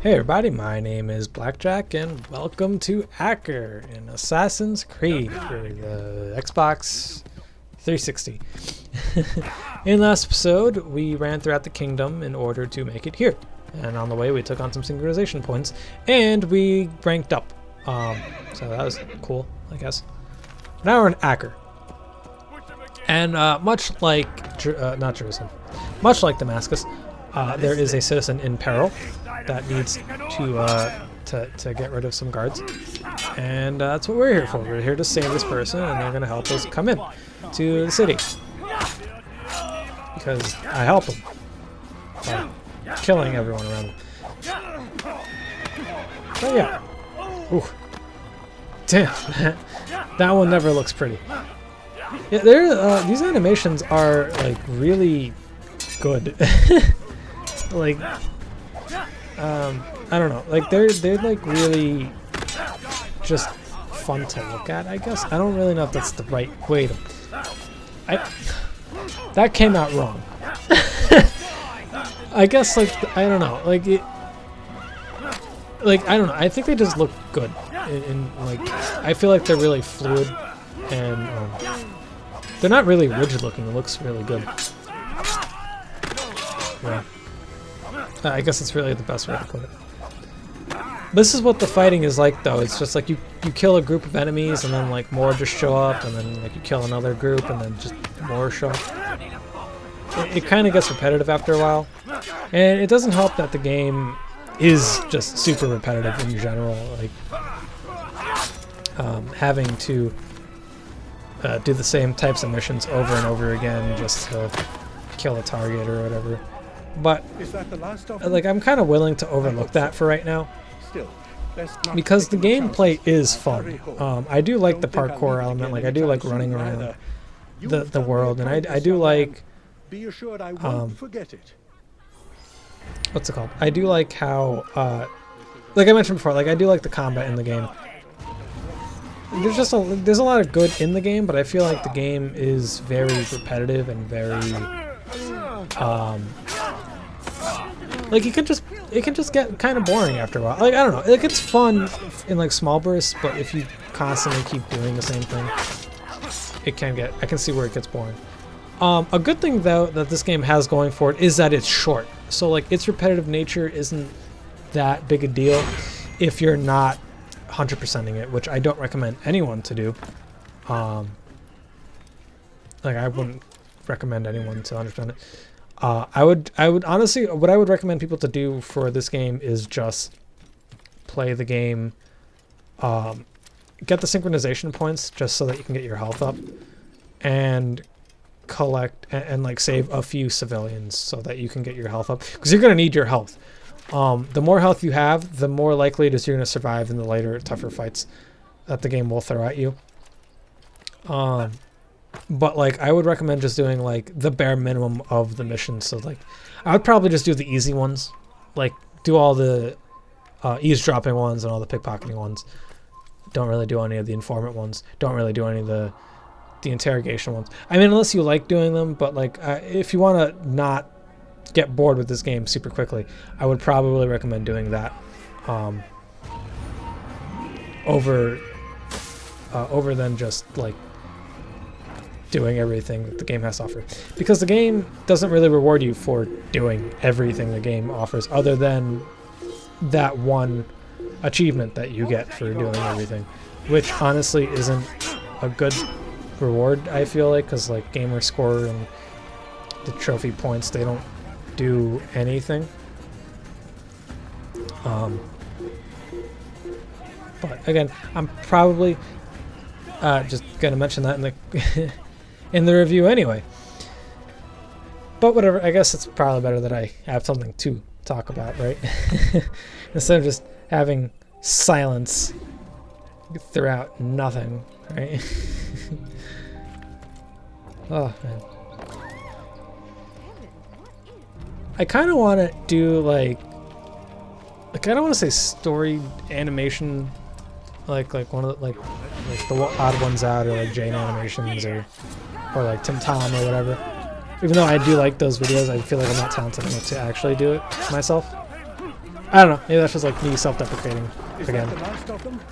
Hey everybody, my name is BlakJak and welcome to Acre in Assassin's Creed for the Xbox 360. In last episode, we ran throughout the kingdom in order to make it here. And on the way, we took on some synchronization points and we ranked up. So that was cool, I guess. Now we're in Acre. And much like, not Jerusalem, much like Damascus, there is a citizen in peril that needs to get rid of some guards, and that's what we're here for. We're here to save this person, and they're going to help us come in to the city because I help them by killing everyone around them. But yeah, ooh, damn, that one never looks pretty. Yeah, these animations are like really good. Like, I don't know, like they're like really just fun to look at, I guess. I don't really know if that's the right way to... that came out wrong. I guess, like, I don't know, like I don't know, I think they just look good in like, I feel like they're really fluid and they're not really rigid looking. It looks really good. Yeah. I guess it's really the best way to put it. This is what the fighting is like, though. It's just like you kill a group of enemies and then like more just show up, and then like you kill another group and then just more show up. It kind of gets repetitive after a while, and it doesn't help that the game is just super repetitive in general. Like having to do the same types of missions over and over again just to kill a target or whatever. But like, I'm kind of willing to overlook that for right now, because the gameplay is fun. I do like the parkour element. Like, I do like running around the world, and I do like what's it called? I do like how like I mentioned before, like I do like the combat in the game. There's a lot of good in the game, but I feel like the game is very repetitive and very like it can just get kind of boring after a while. Like, I don't know, like it's fun in like small bursts, but if you constantly keep doing the same thing, it can get, I can see where it gets boring. A good thing though that this game has going for it is that it's short. So like its repetitive nature isn't that big a deal if you're not 100%ing it, which I don't recommend anyone to do. Like, I wouldn't recommend anyone to 100% it. I would honestly, what I would recommend people to do for this game is just play the game, get the synchronization points just so that you can get your health up, and collect and like save a few civilians so that you can get your health up, because you're going to need your health. The more health you have, the more likely it is you're going to survive in the later, tougher fights that the game will throw at you. But like, I would recommend just doing like the bare minimum of the missions. So like, I would probably just do the easy ones, like do all the eavesdropping ones and all the pickpocketing ones. Don't really do any of the informant ones. Don't really do any of the interrogation ones. I mean, unless you like doing them, but like if you want to not get bored with this game super quickly, I would probably recommend doing that over than just like doing everything that the game has to offer, because the game doesn't really reward you for doing everything the game offers, other than that one achievement that you get for doing everything, which honestly isn't a good reward, I feel like, because like gamer score and the trophy points, they don't do anything. But again, I'm probably just gonna mention that in the in the review anyway. But whatever, I guess it's probably better that I have something to talk about, right? Instead of just having silence throughout nothing, right? Oh man, I kind of want to do like I don't want to say story animation, like one of the, like the odd ones out, or like Jane animations, or like Tim Tom or whatever. Even though I do like those videos, I feel like I'm not talented enough to actually do it myself. I don't know. Maybe that's just like me self-deprecating again.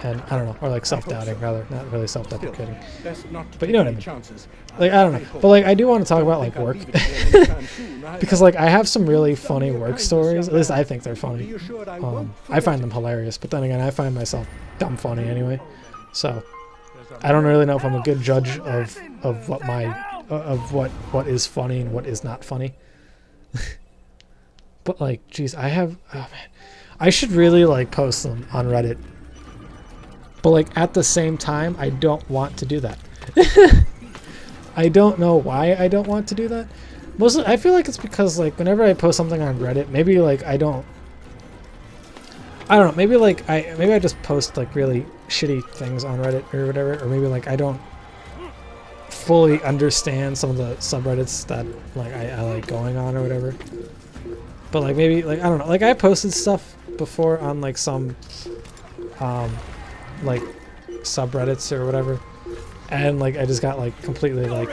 And I don't know, or like self-doubting rather, not really self-deprecating. But you know what I mean. Like I don't know, but like I do want to talk about like work because like I have some really funny work stories. At least I think they're funny. I find them hilarious, but then again, I find myself dumb funny anyway. So I don't really know if I'm a good judge of what my what is funny and what is not funny. But like, geez, I have, oh man, I should really like post them on Reddit. But like at the same time, I don't want to do that. I don't know why I don't want to do that. Mostly, I feel like it's because like whenever I post something on Reddit, maybe like I don't know, maybe like I just post like really shitty things on Reddit or whatever, or maybe like I don't fully understand some of the subreddits that like I like going on or whatever. But like maybe like I don't know, like I posted stuff before on like some like subreddits or whatever, and like I just got like completely like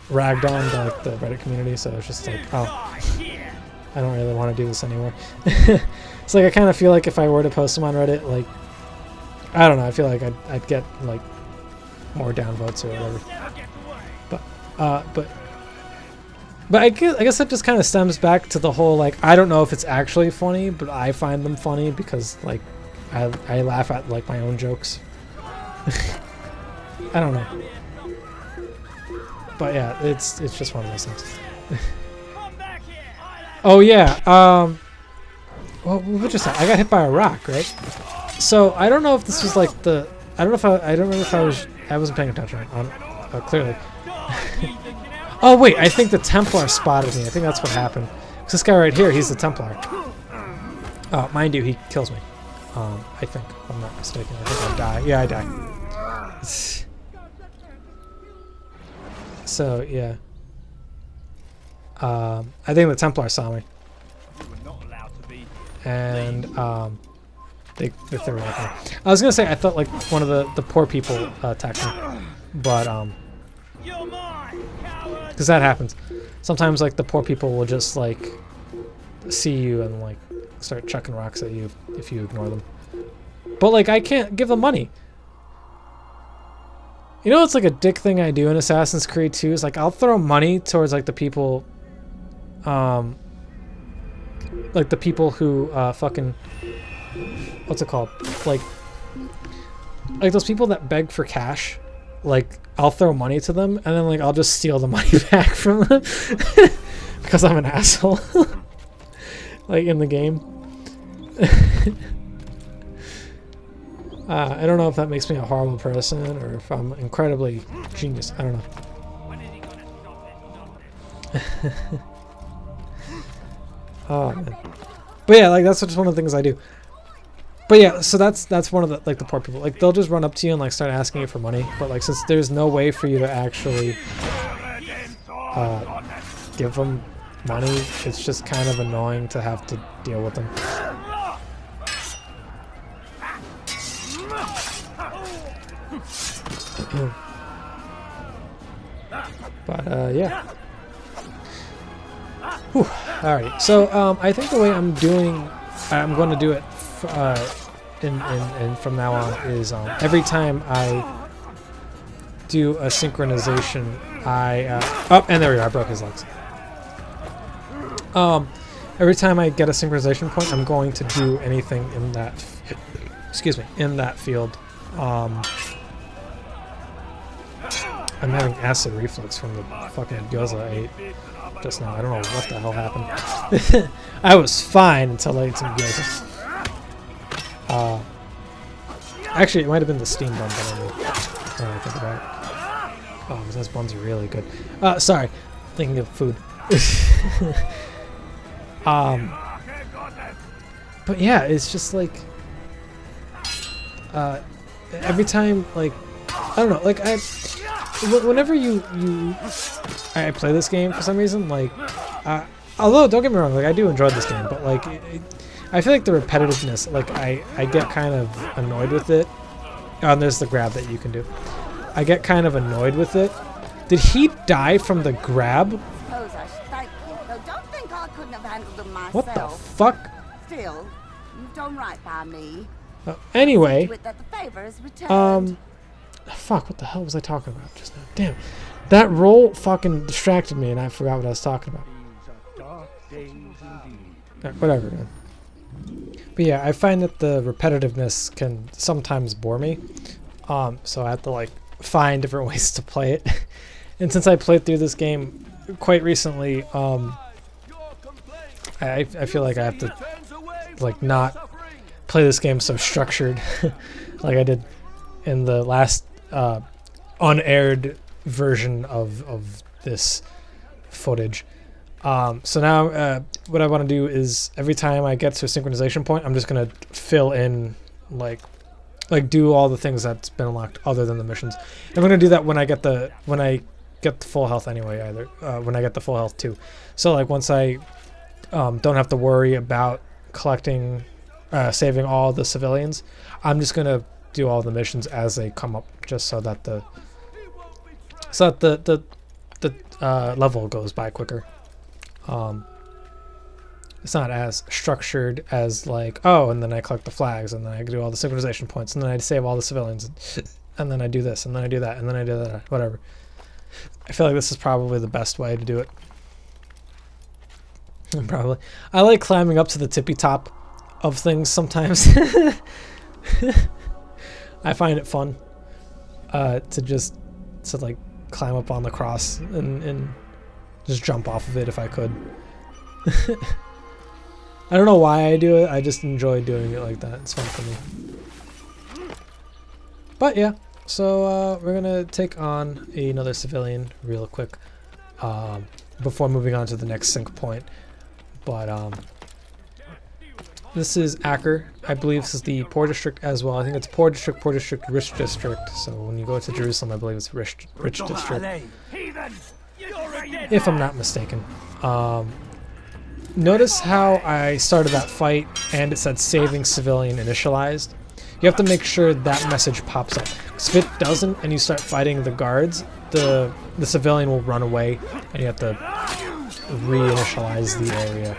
ragged on by like the Reddit community, so it's just like, oh, I don't really want to do this anymore. It's like I kind of feel like if I were to post them on Reddit, like I don't know, I feel like I'd get like more downvotes or whatever. But I guess that just kind of stems back to the whole like I don't know if it's actually funny, but I find them funny because like I laugh at like my own jokes. I don't know. But yeah, it's just one of those things. Oh yeah, well, what just happened? I got hit by a rock, right? So I don't know if this was like the I don't remember if I wasn't paying attention on clearly. Oh wait, I think the Templar spotted me. I think that's what happened. Cause this guy right here, he's the Templar. Mind you, he kills me. I think, if I'm not mistaken. I think I die. Yeah, I die. So yeah. I think the Templar saw me. And they threw me at me. I was gonna say I thought like one of the poor people attacked me, but because that happens. Sometimes like the poor people will just like see you and like start chucking rocks at you if you ignore them. But like I can't give them money. You know, it's like a dick thing I do in Assassin's Creed 2 is like I'll throw money towards like the people, like the people who fucking, what's it called? Like those people that beg for cash. Like I'll throw money to them and then like I'll just steal the money back from them because I'm an asshole. Like in the game. I don't know if that makes me a horrible person or if I'm incredibly genius. I don't know. Oh man. But yeah, like that's just one of the things I do. But yeah, so that's one of the like the poor people. Like they'll just run up to you and like start asking you for money. But like since there's no way for you to actually give them money, it's just kind of annoying to have to deal with them. But yeah. Whew. Alright, so I think the way I'm going to do it and from now on is every time I do a synchronization, and there we go, I broke his legs. Every time I get a synchronization point, I'm going to do anything in that, in that field. I'm having acid reflux from the fucking gyoza I ate just now. I don't know what the hell happened. I was fine until I ate some gyoza. Actually, it might have been the steam bun that I made. When I think about it. Oh, those buns are really good. Sorry, thinking of food. But yeah, it's just like every time, like I don't know, like whenever I play this game for some reason, like although don't get me wrong, like I do enjoy this game, but like I feel like the repetitiveness, like I get kind of annoyed with it. Oh, and there's the grab that you can do. I get kind of annoyed with it. Did he die from the grab? Don't think I couldn't have handled them myself. What the fuck? Still, You've done right by me. Anyway, See to it that the favor is returned. fuck, what the hell was I talking about just now? Damn, that roll fucking distracted me and I forgot what I was talking about. Whatever, man. But yeah, I find that the repetitiveness can sometimes bore me. So I have to like find different ways to play it. And since I played through this game quite recently, I feel like I have to like not play this game so structured like I did in the last unaired version of this footage. So now what I want to do is every time I get to a synchronization point, I'm just gonna fill in like do all the things that's been unlocked other than the missions. I'm gonna do that when I get the full health anyway. When I get the full health too. So like once I don't have to worry about collecting, saving all the civilians, I'm just gonna do all the missions as they come up, just so that the level goes by quicker. It's not as structured as like, oh, and then I collect the flags, and then I do all the synchronization points, and then I save all the civilians, and then I do this, and then I do that, and then I do that, whatever. I feel like this is probably the best way to do it. Probably. I like climbing up to the tippy top of things sometimes. I find it fun to like climb up on the cross and just jump off of it if I could. I don't know why I do it. I just enjoy doing it like that. It's fun for me. But yeah, so we're gonna take on another civilian real quick before moving on to the next sync point. But this is Acre. I believe this is the Poor District as well. I think it's Poor District, Rich District. So when you go to Jerusalem, I believe it's Rich District, if I'm not mistaken. Notice how I started that fight and it said saving civilian initialized. You have to make sure that message pops up. Because if it doesn't and you start fighting the guards, the civilian will run away and you have to reinitialize the area.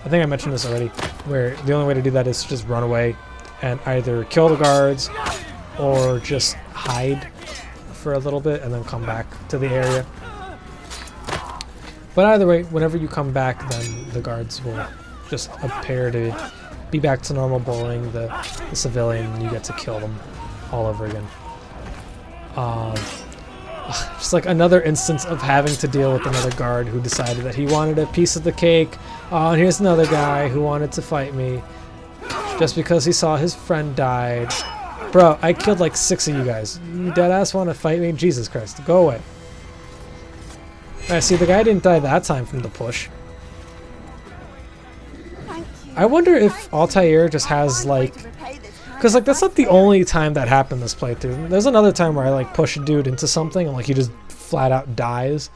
I think I mentioned this already, where the only way to do that is to just run away and either kill the guards or just hide for a little bit and then come back to the area. But either way, whenever you come back, then the guards will just appear to be back to normal bullying the civilian, and you get to kill them all over again. Just like another instance of having to deal with another guard who decided that he wanted a piece of the cake. Oh, and here's another guy who wanted to fight me just because he saw his friend died. Bro, I killed like 6 of you guys. You deadass want to fight me? Jesus Christ, go away. See, the guy didn't die that time from the push. I wonder if Altair just has like, because like that's not the only time that happened this playthrough. There's another time where I like push a dude into something and like he just flat out dies,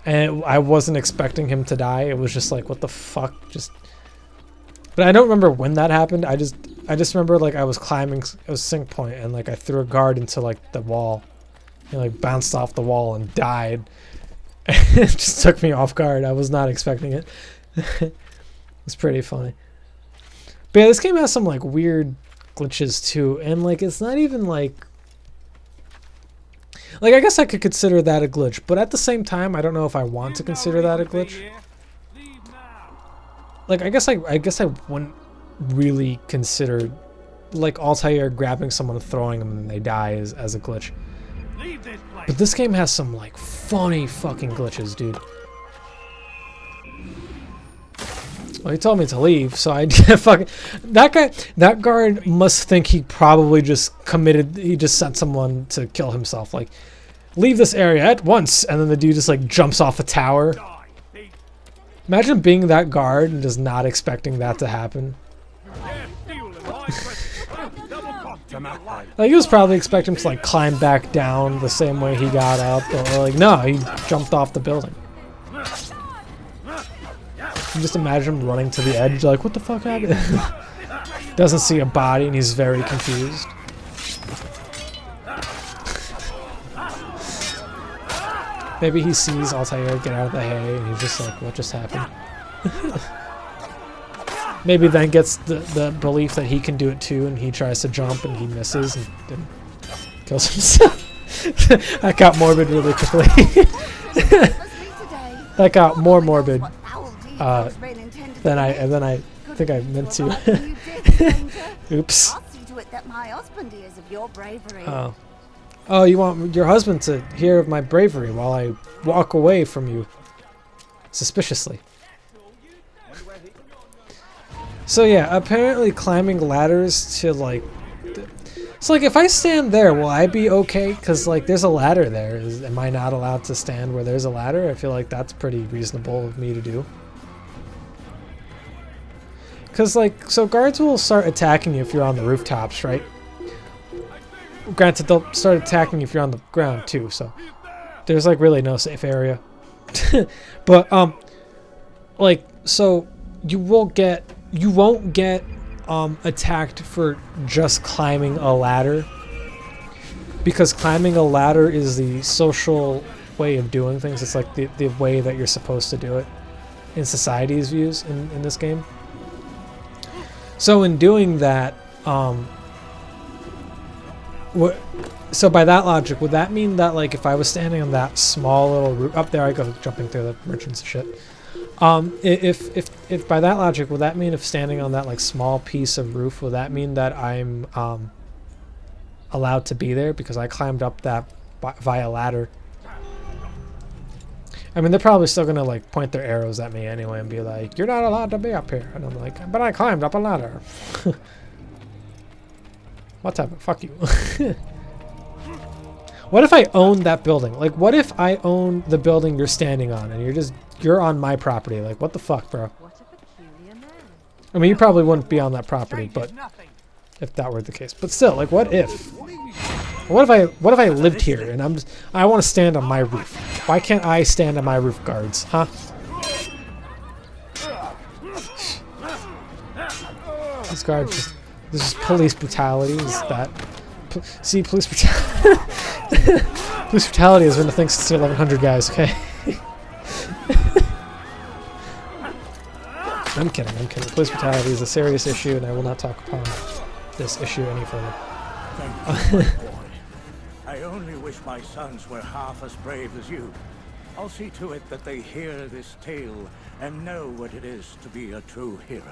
and I wasn't expecting him to die. It was just like, what the fuck, just. But I don't remember when that happened. I just remember like I was climbing, it was sync point, and like I threw a guard into like the wall, and like bounced off the wall and died. It just took me off guard. I was not expecting it. It's pretty funny. But yeah, this game has some like weird glitches too, and like it's not even like I guess I could consider that a glitch, but at the same time I don't know if I want to consider that a glitch. Like I guess I wouldn't really consider like Altair grabbing someone and throwing them and they die as a glitch. But this game has some like funny fucking glitches, dude. Well, he told me to leave, so I fucking that guard must think he probably just he just sent someone to kill himself. Like, leave this area at once, and then the dude just like jumps off a tower. Imagine being that guard and just not expecting that to happen. Like, he was probably expecting to like climb back down the same way he got up, or like no, he jumped off the building. You just imagine him running to the edge, like, what the fuck happened? Doesn't see a body and he's very confused. Maybe he sees Altair get out of the hay and he's just like, what just happened? maybe then gets the belief that he can do it too, and he tries to jump and he misses and then kills himself. That got morbid really quickly. That got more morbid than I think I meant to. Oops. I'll see to it that my husband hears of your bravery. Oh, you want your husband to hear of my bravery while I walk away from you suspiciously. So yeah, apparently climbing ladders to like... So like if I stand there, will I be okay? Because like there's a ladder there. Am I not allowed to stand where there's a ladder? I feel like that's pretty reasonable of me to do. Because like, so guards will start attacking you if you're on the rooftops, right? Granted, they'll start attacking you if you're on the ground too, so there's like really no safe area. But like, so you won't get attacked for just climbing a ladder, because climbing a ladder is the social way of doing things. It's like the way that you're supposed to do it in society's views in this game. So in doing that, so by that logic, would that mean that like if I was standing on that small little roof up there, I go jumping through the merchants and shit. If by that logic, would that mean if standing on that like small piece of roof, would that mean that I'm allowed to be there because I climbed up that via ladder? I mean, they're probably still gonna like point their arrows at me anyway and be like, "You're not allowed to be up here," and I'm like, "But I climbed up a ladder." Whatever, fuck you. What if I own that building? Like, what if I own the building you're standing on and you're on my property? Like, what the fuck, bro? I mean, you probably wouldn't be on that property, but if that were the case. But still, like, what if? What if I lived here and I want to stand on my roof? Why can't I stand on my roof, guards? Huh? These guards just... This is police brutality. Is that... See, police brutality... Police brutality has been a thing since the 1100, guys, okay? I'm kidding. Police brutality is a serious issue, and I will not talk upon this issue any further. Thank you, boy. I only wish my sons were half as brave as you. I'll see to it that they hear this tale and know what it is to be a true hero.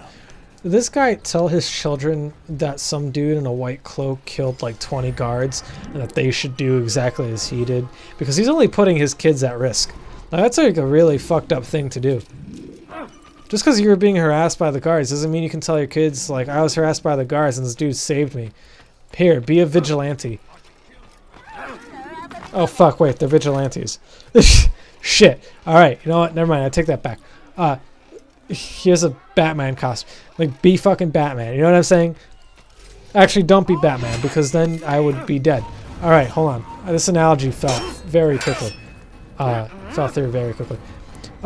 Did this guy tell his children that some dude in a white cloak killed like 20 guards and that they should do exactly as he did? Because he's only putting his kids at risk. Now, that's like a really fucked up thing to do. Just because you were being harassed by the guards doesn't mean you can tell your kids, like, I was harassed by the guards and this dude saved me. Here, be a vigilante. Oh fuck, wait, they're vigilantes. Shit. Alright, you know what? Never mind, I take that back. Here's a Batman costume. Like, be fucking Batman. You know what I'm saying? Actually, don't be Batman, because then I would be dead. Alright, hold on. This analogy fell very quickly. Fell through very quickly.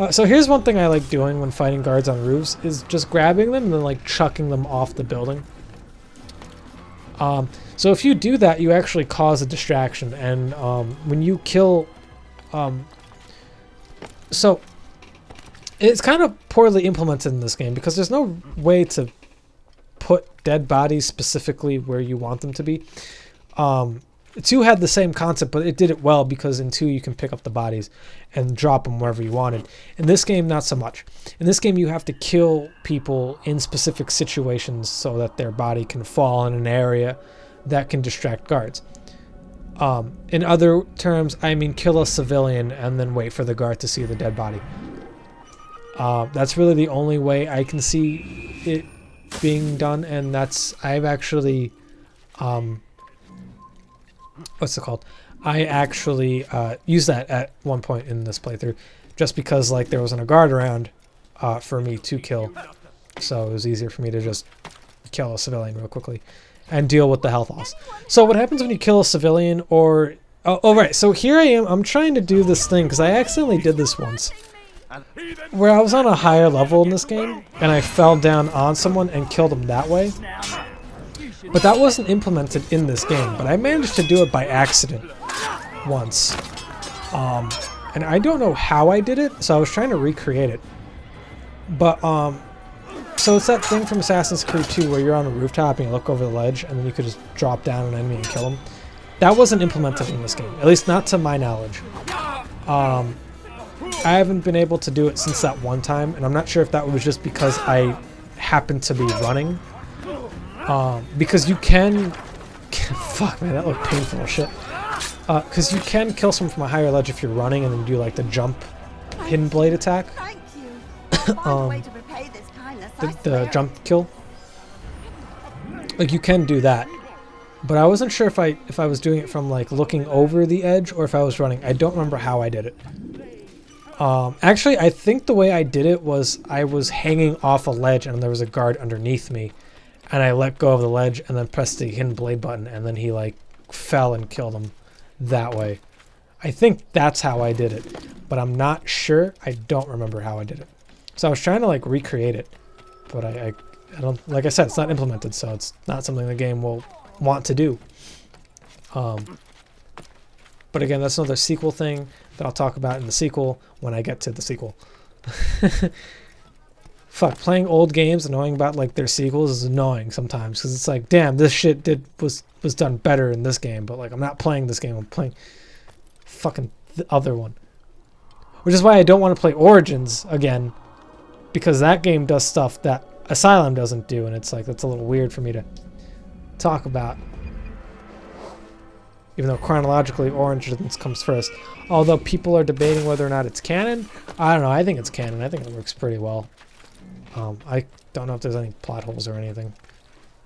So here's one thing I like doing when fighting guards on roofs, is just grabbing them and then like chucking them off the building. So if you do that, you actually cause a distraction, and when you kill... So... It's kind of poorly implemented in this game because there's no way to put dead bodies specifically where you want them to be. 2 had the same concept, but it did it well because in 2 you can pick up the bodies and drop them wherever you wanted. In this game, not so much. In this game, you have to kill people in specific situations so that their body can fall in an area that can distract guards. In other terms, I mean kill a civilian and then wait for the guard to see the dead body. That's really the only way I can see it being done, and I've actually, what's it called? I actually used that at one point in this playthrough, just because like there wasn't a guard around for me to kill, so it was easier for me to just kill a civilian real quickly and deal with the health loss. So what happens when you kill a civilian, or right, so here I am, I'm trying to do this thing because I accidentally did this once, where I was on a higher level in this game and I fell down on someone and killed him that way. But that wasn't implemented in this game, but I managed to do it by accident once. And I don't know how I did it, so I was trying to recreate it. But So it's that thing from Assassin's Creed 2 where you're on a rooftop and you look over the ledge and then you could just drop down an enemy and kill him. That wasn't implemented in this game, at least not to my knowledge. I haven't been able to do it since that one time, and I'm not sure if that was just because I happened to be running. Because you can... Fuck, man, that looked painful as shit. Because you can kill someone from a higher ledge if you're running and then do like the jump hidden blade attack. Thank you. Find a way to repay this kindness, I The swear. jump kill. Like you can do that. But I wasn't sure if I was doing it from like looking over the edge or if I was running. I don't remember how I did it. Actually, I think the way I did it was I was hanging off a ledge and there was a guard underneath me. And I let go of the ledge and then pressed the hidden blade button and then he like fell and killed him that way. I think that's how I did it. But I'm not sure. I don't remember how I did it. So I was trying to like recreate it. But I don't, like I said, it's not implemented, so it's not something the game will want to do. But again, that's another sequel thing that I'll talk about in the sequel when I get to the sequel. Fuck, playing old games and knowing about like their sequels is annoying sometimes because it's like, damn, this shit was done better in this game, but like I'm not playing this game, I'm playing fucking the other one. Which is why I don't want to play Origins again, because that game does stuff that Asylum doesn't do, and it's like that's a little weird for me to talk about. Even though chronologically Origins comes first. Although people are debating whether or not it's canon. I don't know, I think it's canon. I think it works pretty well. I don't know if there's any plot holes or anything.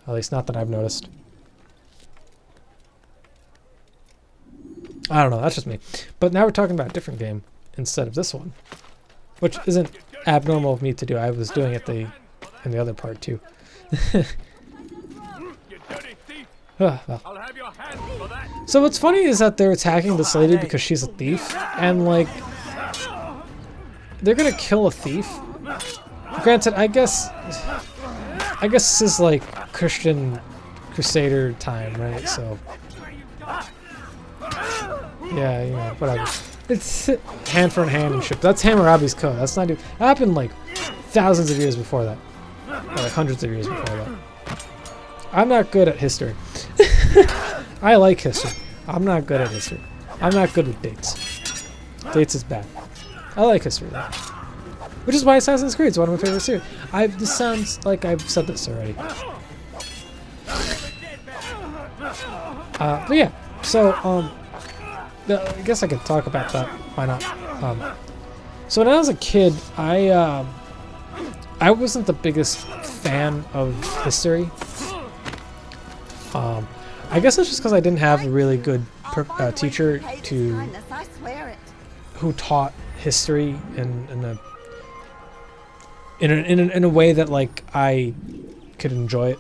At least not that I've noticed. I don't know, that's just me. But now we're talking about a different game instead of this one. Which isn't abnormal of me to do. I was doing it in the other part too. Well. So what's funny is that they're attacking this lady because she's a thief, and like they're gonna kill a thief. Granted, I guess this is like Christian Crusader time, right? So yeah, you know, whatever. It's hand for hand and shit. That's Hammurabi's code. That's not. That happened like thousands of years before that, or like hundreds of years before that. I'm not good at history. I like history. I'm not good at history. I'm not good with dates. Dates is bad. I like history though. Which is why Assassin's Creed is one of my favorite series. This sounds like I've said this already. But yeah, so I guess I could talk about that. Why not? So when I was a kid, I wasn't the biggest fan of history. I guess it's just because I didn't have a really good teacher who taught history in a way that like I could enjoy it.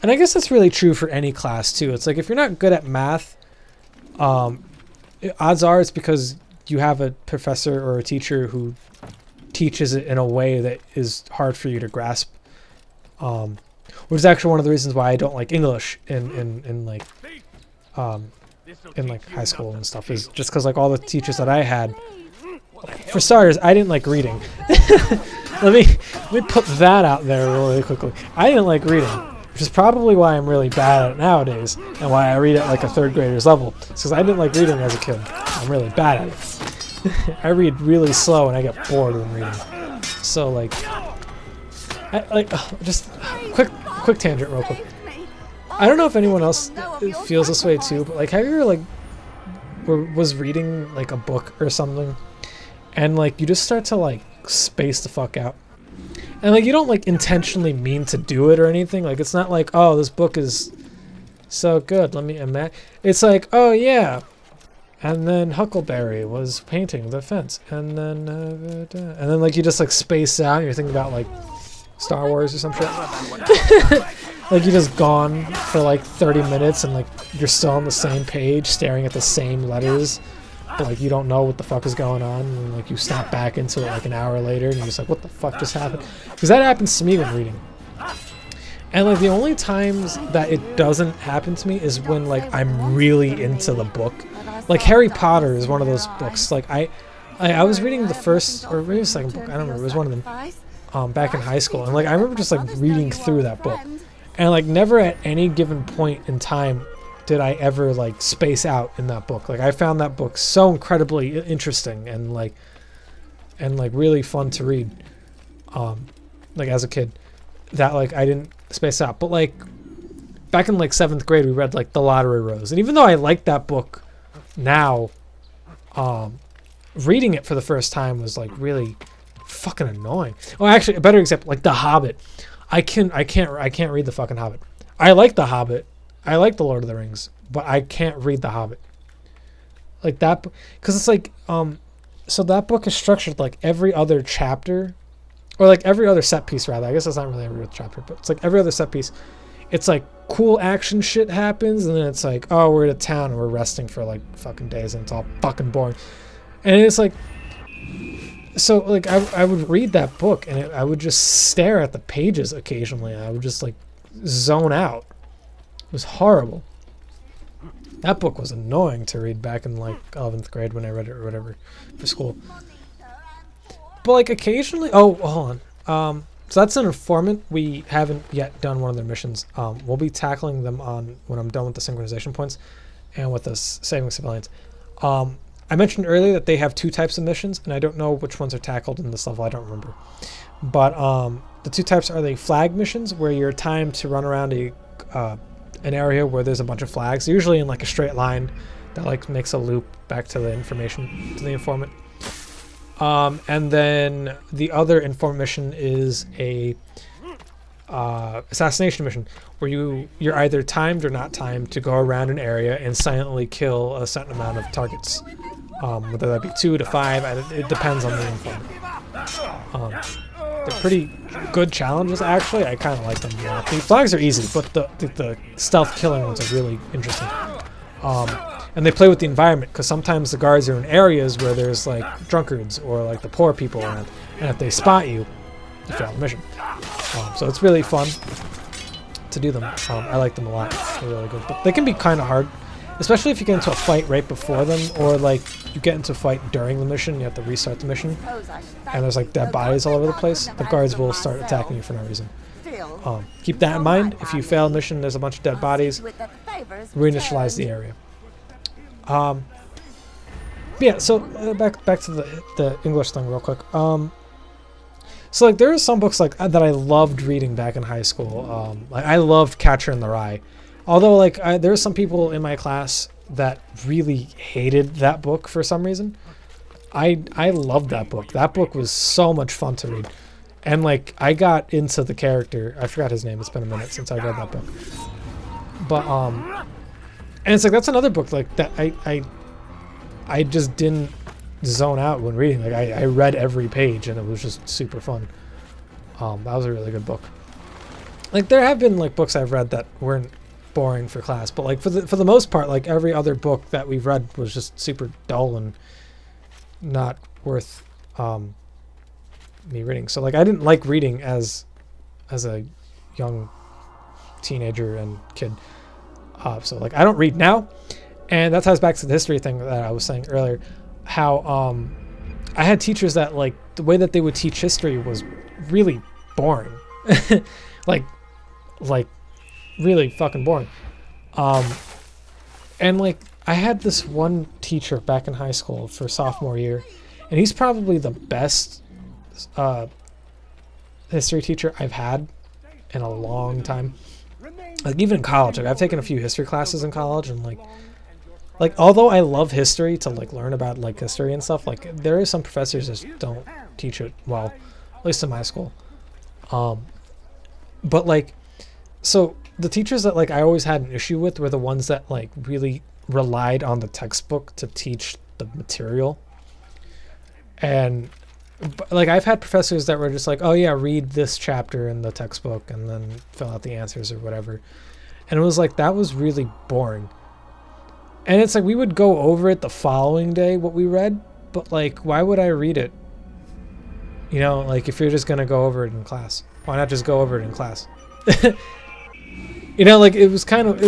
And I guess that's really true for any class too. It's like if you're not good at math, odds are it's because you have a professor or a teacher who teaches it in a way that is hard for you to grasp. Which is actually one of the reasons why I don't like English in high school and stuff, is just because like all the teachers that I had, for starters, I didn't like reading. let me put that out there really quickly. I didn't like reading, which is probably why I'm really bad at it nowadays and why I read at like a third grader's level. It's because I didn't like reading as a kid. I'm really bad at it. I read really slow and I get bored when reading. So like, just quick tangent real quick. I don't know if anyone else feels this way too, but like have you ever like was reading like a book or something and like you just start to like space the fuck out, and like you don't like intentionally mean to do it or anything, like it's not like, oh, this book is so good, let me imagine. It's like, oh yeah, and then Huckleberry was painting the fence, and then like you just like space out and you're thinking about like Star Wars or some shit. Like you just gone for like 30 minutes and like you're still on the same page staring at the same letters, but like you don't know what the fuck is going on, and like you snap back into it like an hour later and you're just like, what the fuck just happened? Because that happens to me when reading. And like the only times that it doesn't happen to me is when like I'm really into the book. Like Harry Potter is one of those books. Like I was reading the first or maybe the second book, I don't remember, it was one of them. back in high school, and like I remember just like reading through that book, and like never at any given point in time did I ever like space out in that book. Like I found that book so incredibly interesting and like really fun to read, like as a kid, that like I didn't space out. But like back in like 7th grade, we read like The Lottery Rose, and even though I like that book now, reading it for the first time was like really fucking annoying. Oh, actually, a better example, like The Hobbit. I can't read the fucking Hobbit. I like The Hobbit. I like The Lord of the Rings, but I can't read The Hobbit. Like that, because it's like, so that book is structured like every other chapter, or like every other set piece rather. I guess it's not really every other chapter, but it's like every other set piece. It's like cool action shit happens, and then it's like, oh, we're at a town and we're resting for like fucking days, and it's all fucking boring. And it's like, so like I would read that book, and I would just stare at the pages occasionally. I would just like zone out. It was horrible. That book was annoying to read back in like 11th grade when I read it or whatever for school. But like occasionally, oh, hold on. So that's an informant. We haven't yet done one of their missions. We'll be tackling them on when I'm done with the synchronization points and with the saving civilians. I mentioned earlier that they have 2 types of missions, and I don't know which ones are tackled in this level. I don't remember. But the 2 types are the flag missions, where you're timed to run around an area where there's a bunch of flags, usually in like a straight line that like makes a loop back to the information, to the informant. And then the other informant mission is a assassination mission, where you're either timed or not timed to go around an area and silently kill a certain amount of targets, whether that be 2 to 5. It depends on the informant. They're pretty good challenges, actually. I kind of like them. Yeah. The flags are easy, but the stealth killing ones are really interesting. And they play with the environment, because sometimes the guards are in areas where there's like drunkards or like the poor people around, and if they spot you, you fail the mission. So it's really fun to do them. I like them a lot. They're really good, but they can be kind of hard, especially if you get into a fight right before them, or like you get into a fight during the mission. You have to restart the mission, and there's like dead bodies all over the place. The guards will start attacking you for no reason. Keep that in mind. If you fail a mission, there's a bunch of dead bodies. Reinitialize the area. Yeah, so back to the English thing real quick. So like there are some books like that I loved reading back in high school. Like I loved Catcher in the Rye. Although like there are some people in my class that really hated that book for some reason. I loved that book. That book was so much fun to read. And like I got into the character. I forgot his name. It's been a minute since I read that book. But and it's like that's another book like that I just didn't zone out when reading. Like I read every page, and it was just super fun. That was a really good book. Like there have been like books I've read that weren't boring for class, but like for the most part, like every other book that we've read was just super dull and not worth me reading. So like I didn't like reading as a young teenager and kid. So like I don't read now, and that ties back to the history thing that I was saying earlier. How I had teachers that like the way that they would teach history was really boring, like really fucking boring. And like I had this one teacher back in high school for sophomore year, and he's probably the best history teacher I've had in a long time. Like even in college, like I've taken a few history classes in college, and like although I love history to like learn about like history and stuff, like there are some professors that don't teach it well, at least in my school. But like, so the teachers that like I always had an issue with were the ones that like really relied on the textbook to teach the material. And like I've had professors that were just like, oh yeah, read this chapter in the textbook and then fill out the answers or whatever. And it was like, that was really boring. And it's like, we would go over it the following day, what we read, but like, why would I read it? You know, like if you're just going to go over it in class, why not just go over it in class? You know, like it was kind of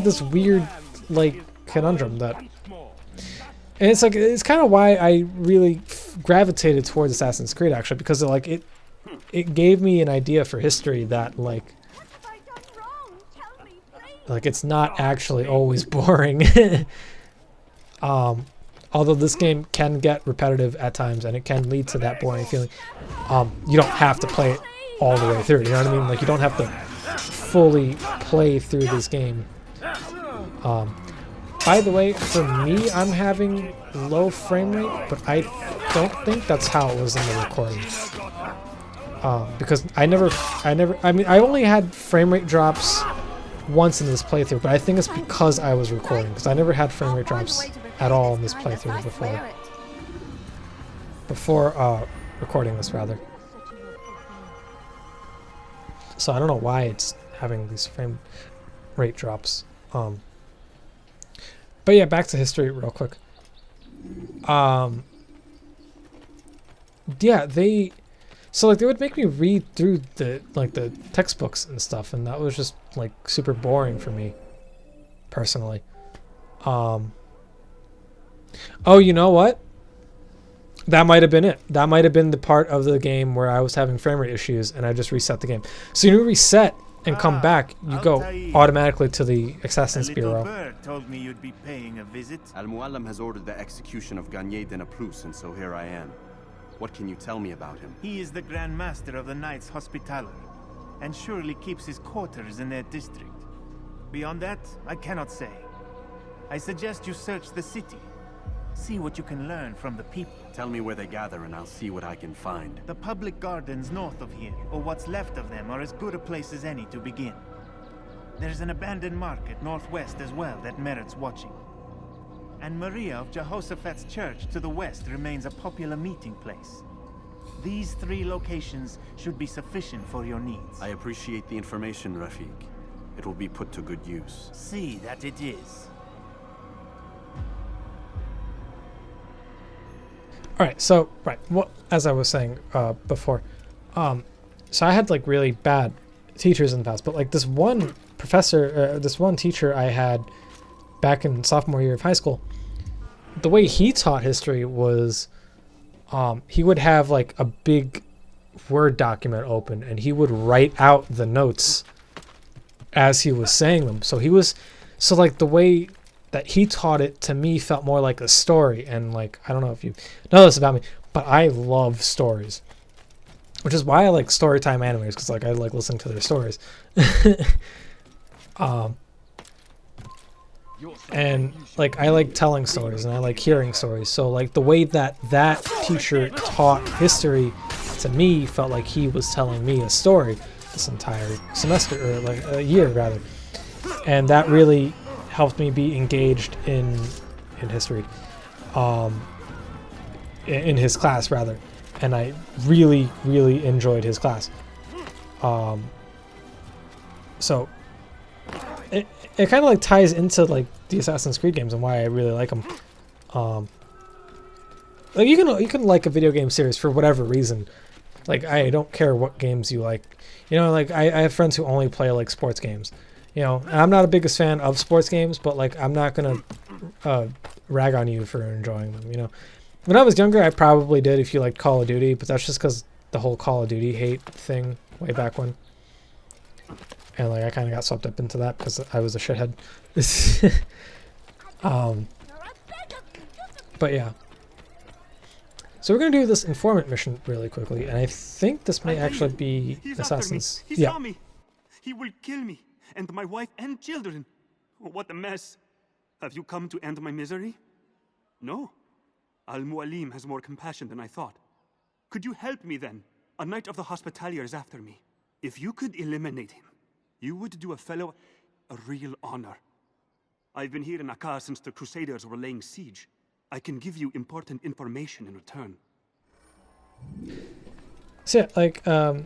this weird like conundrum that, and it's like, it's kind of why I really gravitated towards Assassin's Creed actually, because like it it gave me an idea for history that like it's not actually always boring. Although this game can get repetitive at times and it can lead to that boring feeling. You don't have to play it all the way through, you know what I mean? Like you don't have to fully play through this game. By the way, for me, I'm having low frame rate, but I don't think that's how it was in the recording. Because I mean, I only had frame rate drops once in this playthrough, but I think it's because I was recording, because I never had frame rate drops at all in this playthrough before recording this, rather. So I don't know why it's having these frame rate drops. But yeah, back to history real quick. Yeah, they would make me read through the textbooks and stuff, and that was just like super boring for me personally. Oh, you know what? That might have been it. That might have been the part of the game where I was having frame rate issues and I just reset the game. So you reset and come back, you go automatically to the Assassin's Bureau. Bird told me you'd be paying a visit. Al-Muallim has ordered the execution of Garnier de Naplouse, and so here I am. What can you tell me about him? He is the Grand Master of the Knights Hospitaller, and surely keeps his quarters in their district. Beyond that, I cannot say. I suggest you search the city. See what you can learn from the people. Tell me where they gather and I'll see what I can find. The public gardens north of here, or what's left of them, are as good a place as any to begin. There's an abandoned market northwest as well that merits watching. And Maria of Jehoshaphat's church to the west remains a popular meeting place. These 3 locations should be sufficient for your needs. I appreciate the information, Rafiq. It will be put to good use. See that it is. Alright, so, well, as I was saying before, so I had like really bad teachers in the past, but like this one professor, this one teacher I had back in sophomore year of high school, the way he taught history was he would have like a big Word document open and he would write out the notes as he was saying them. So like the way that he taught it to me felt more like a story. And like, I don't know if you know this about me, but I love stories, which is why I like storytime animes, because like I like listening to their stories. And like I like telling stories and I like hearing stories. So like the way that teacher taught history to me felt like he was telling me a story this entire semester, or like a year rather. And that really helped me be engaged in history, in his class rather, and I really enjoyed his class. So it kind of like ties into like the Assassin's Creed games and why I really like them. Like you can like a video game series for whatever reason. Like I don't care what games you like. You know, like I have friends who only play like sports games. You know, and I'm not the biggest fan of sports games, but like I'm not gonna rag on you for enjoying them. You know, when I was younger, I probably did if you liked Call of Duty, but that's just because the whole Call of Duty hate thing way back when, and like I kind of got swept up into that because I was a shithead. But yeah, so we're gonna do this informant mission really quickly, and I think this may actually be Assassin's. He saw me. He will kill me. And my wife and children. What a mess. Have you come to end my misery? No. Al-Muallim has more compassion than I thought. Could you help me then? A knight of the Hospitalier is after me. If you could eliminate him, you would do a fellow a real honor. I've been here in Acre since the Crusaders were laying siege. I can give you important information in return. So yeah, like I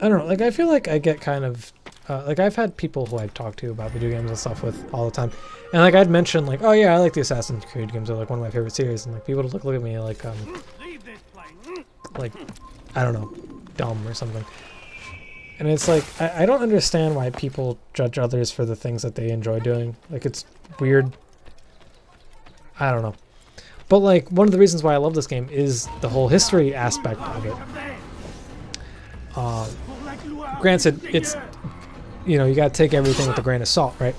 don't know, like I feel like I get kind of like I've had people who I've talked to about video games and stuff with all the time, and like I'd mention like, oh yeah, I like the Assassin's Creed games, they're like one of my favorite series, and like people would look at me like I don't know, dumb or something. And it's like I don't understand why people judge others for the things that they enjoy doing. Like it's weird. I don't know. But like one of the reasons why I love this game is the whole history aspect of it. Granted, it's, you know, you gotta take everything with a grain of salt, right?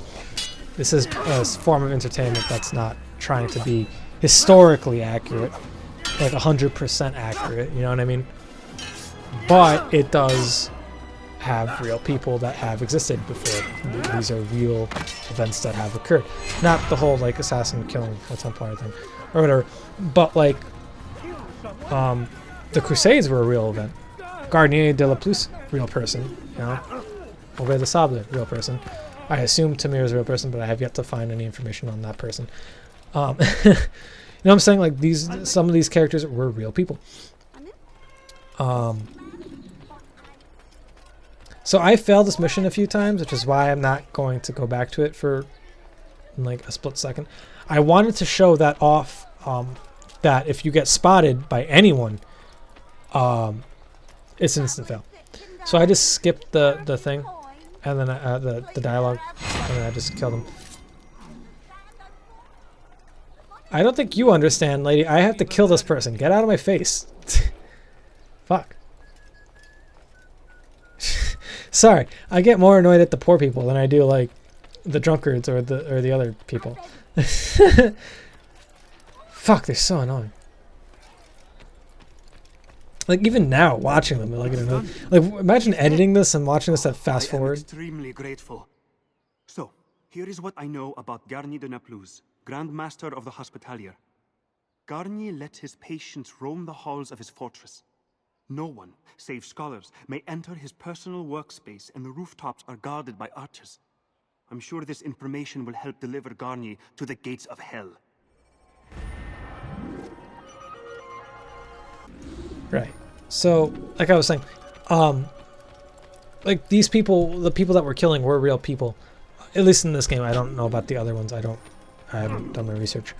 This is a form of entertainment that's not trying to be historically accurate, like 100% accurate, you know what I mean? But it does have real people that have existed before. These are real events that have occurred. Not the whole like assassin killing a Templar thing or whatever, but like the Crusades were a real event. Garnier de Naplouse, real person, you know. Aubert de Sable, real person. I assume Tamir is a real person, but I have yet to find any information on that person. You know what I'm saying? Like some of these characters were real people. So I failed this mission a few times, which is why I'm not going to go back to it for like a split second. I wanted to show that off, that if you get spotted by anyone, it's an instant fail. So I just skipped the thing, and then the dialogue, and then I just killed him. I don't think you understand, lady. I have to kill this person. Get out of my face. Fuck. Sorry, I get more annoyed at the poor people than I do like the drunkards or the other people. Fuck, they're so annoying. Like even now, watching them, like imagine editing this and watching this at fast forward. I am extremely grateful. So, here is what I know about Garnier de Naplouse, Grand Master of the Hospitalier. Garnier let his patients roam the halls of his fortress. No one, save scholars, may enter his personal workspace, and the rooftops are guarded by archers. I'm sure this information will help deliver Garnier to the gates of hell. Right. So, like I was saying, like these people, the people that we're killing were real people. At least in this game. I don't know about the other ones. I haven't done my research.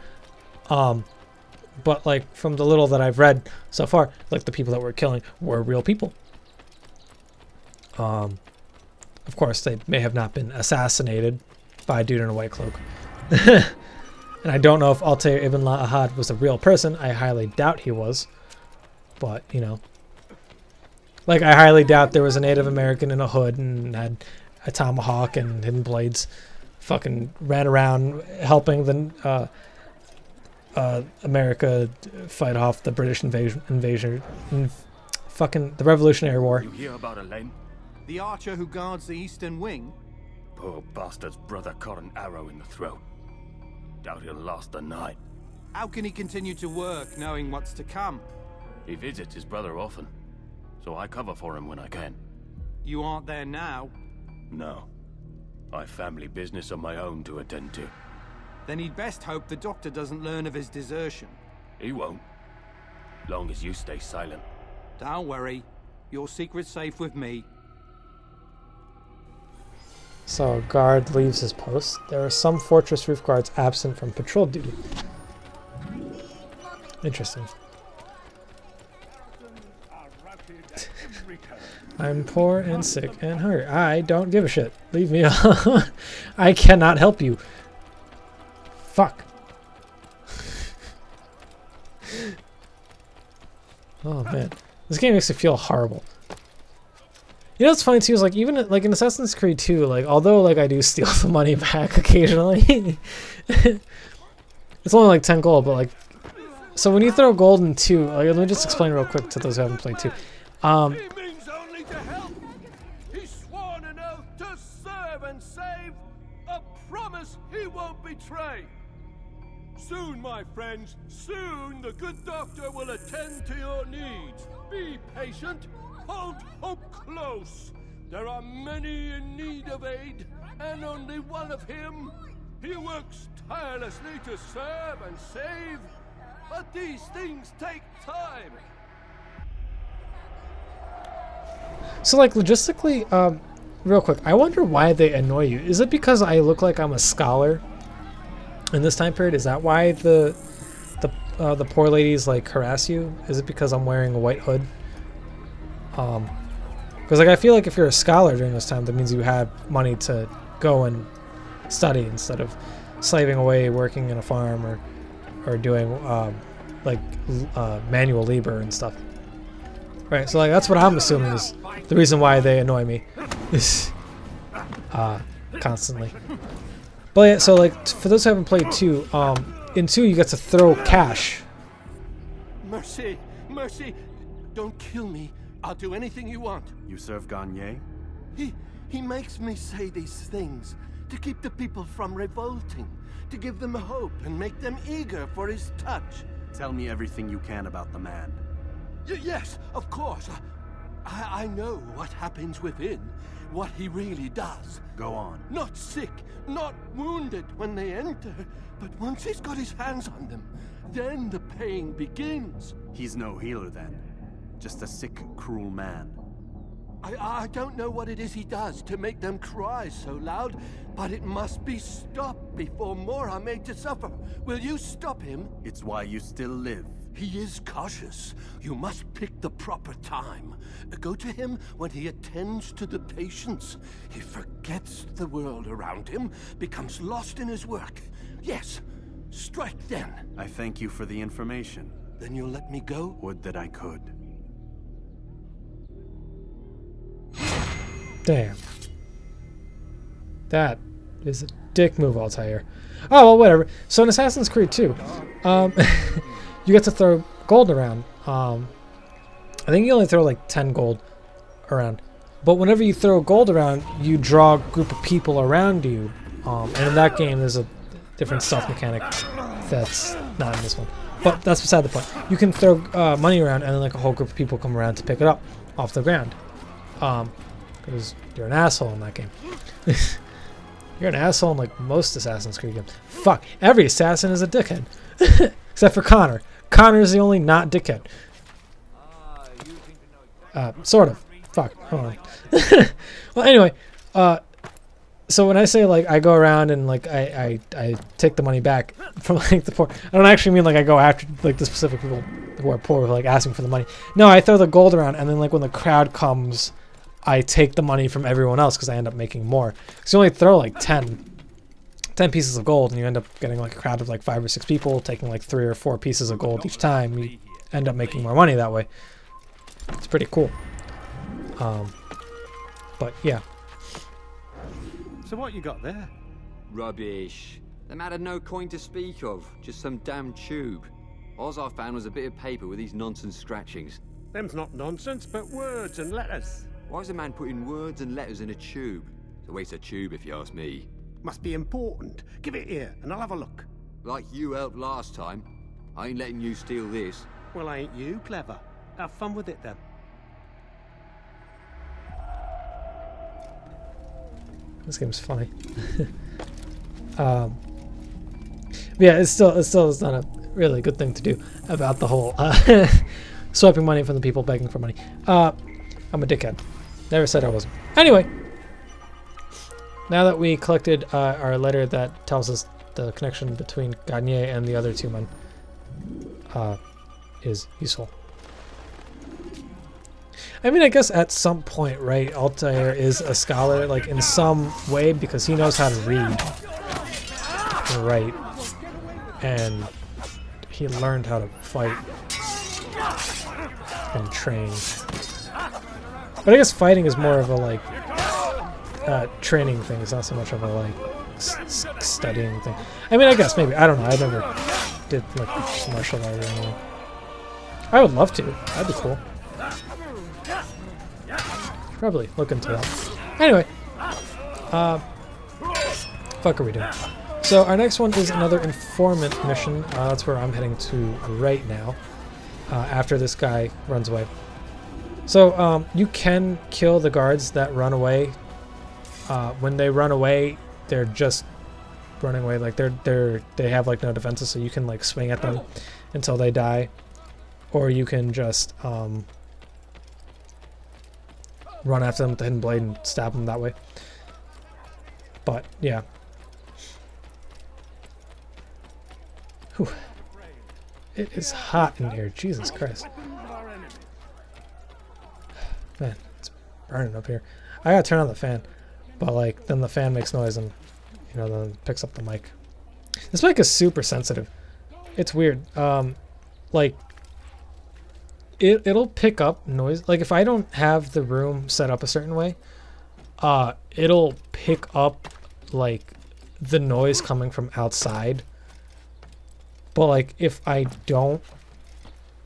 But like from the little that I've read so far, like the people that we're killing were real people. Of course, they may have not been assassinated by a dude in a white cloak. And I don't know if Altair ibn Lahad was a real person. I highly doubt he was. But, you know. Like, I highly doubt there was a Native American in a hood and had a tomahawk and hidden blades. Fucking ran around helping the America fight off the British invasion. Fucking the Revolutionary War. You hear about Elaine? The archer who guards the eastern wing? Poor bastard's brother caught an arrow in the throat. Doubt he'll last the night. How can he continue to work, knowing what's to come? He visits his brother often, so I cover for him when I can. You aren't there now? No. I've family business of my own to attend to. Then he'd best hope the doctor doesn't learn of his desertion. He won't. Long as you stay silent. Don't worry. Your secret's safe with me. So, a guard leaves his post. There are some fortress roof guards absent from patrol duty. Interesting. I'm poor and sick and hungry. I don't give a shit. Leave me alone. I cannot help you. Fuck. Oh man, this game makes me feel horrible. You know what's funny too is like even like in Assassin's Creed 2, like although like I do steal the money back occasionally, it's only like 10 gold, but like so when you throw gold in 2, like, let me just explain real quick to those who haven't played 2. He means only to help. He's sworn an oath to serve and save, a promise he won't betray. Soon, my friends, soon the good doctor will attend to your needs. Be patient, hold hope close. There are many in need of aid, and only one of him. He works tirelessly to serve and save, but these things take time. So like logistically, real quick, I wonder why they annoy you. Is it because I look like I'm a scholar in this time period? Is that why the poor ladies like harass you? Is it because I'm wearing a white hood? Because like I feel like if you're a scholar during this time, that means you have money to go and study instead of slaving away working in a farm or or doing like manual labor and stuff. Right, so like that's what I'm assuming is the reason why they annoy me is constantly. But yeah, so like for those who haven't played 2, in 2 you get to throw cash. Mercy, mercy, don't kill me. I'll do anything you want. You serve Garnier? He makes me say these things to keep the people from revolting, to give them hope and make them eager for his touch. Tell me everything you can about the man. Yes, of course. I know what happens within, what he really does. Go on. Not sick, not wounded when they enter, but once he's got his hands on them, then the pain begins. He's no healer then. Just a sick, cruel man. I don't know what it is he does to make them cry so loud, but it must be stopped before more are made to suffer. Will you stop him? It's why you still live. He is cautious. You must pick the proper time. Go to him when he attends to the patients. He forgets the world around him, becomes lost in his work. Yes, strike then. I thank you for the information. Then you'll let me go? Would that I could. Damn. That is a dick move, I'll tell you. Oh, well, whatever. So in Assassin's Creed 2, you get to throw gold around. I think you only throw like 10 gold around. But whenever you throw gold around, you draw a group of people around you. And in that game, there's a different stealth mechanic that's not in this one. But that's beside the point. You can throw money around, and then like a whole group of people come around to pick it up off the ground. Because you're an asshole in that game. You're an asshole in like most Assassin's Creed games. Fuck, every assassin is a dickhead. Except for Connor. Connor is the only not dickhead. Sort of. Fuck, hold on. Well, anyway, so when I say like I go around and like I take the money back from like the poor, I don't actually mean like I go after like the specific people who are poor, like asking for the money. No, I throw the gold around, and then like when the crowd comes, I take the money from everyone else because I end up making more. So you only throw like 10 pieces of gold, and you end up getting like a crowd of like 5 or 6 people taking like 3 or 4 pieces of gold each time. You end up making more money that way. It's pretty cool. But yeah. So what you got there? Rubbish. The man had no coin to speak of, just some damn tube. All I found was a bit of paper with these nonsense scratchings. Them's not nonsense, but words and letters. Why is a man putting words and letters in a tube? It's a waste of tube if you ask me. Must be important. Give it here, and I'll have a look. Like you helped last time. I ain't letting you steal this. Well, ain't you clever? Have fun with it then. This game's funny. Yeah, it's still it's not a really good thing to do about the whole swiping money from the people begging for money. I'm a dickhead. Never said I wasn't. Anyway, now that we collected our letter that tells us the connection between Garnier and the other 2 men is useful. I mean, I guess at some point, right, Altair is a scholar, like, in some way, because he knows how to read and write, and he learned how to fight and train. But I guess fighting is more of a, like, training thing. It's not so much of a, like, studying thing. I mean, I guess, maybe. I don't know. I never did, like, martial art or anything. I would love to. That'd be cool. Probably look into that. Anyway, fuck are we doing? So our next one is another informant mission. That's where I'm heading to right now. After this guy runs away. So you can kill the guards that run away. When they run away, they're just running away. Like they have like no defenses, so you can like swing at them until they die, or you can just run after them with the hidden blade and stab them that way. But yeah. Whew. It is hot in here. Jesus Christ. Man, it's burning up here. I gotta turn on the fan. But like, then the fan makes noise and, you know, then it picks up the mic. This mic is super sensitive. it's weird. Like it'll pick up noise. Like if I don't have the room set up a certain way, it'll pick up like the noise coming from outside. But like if I don't,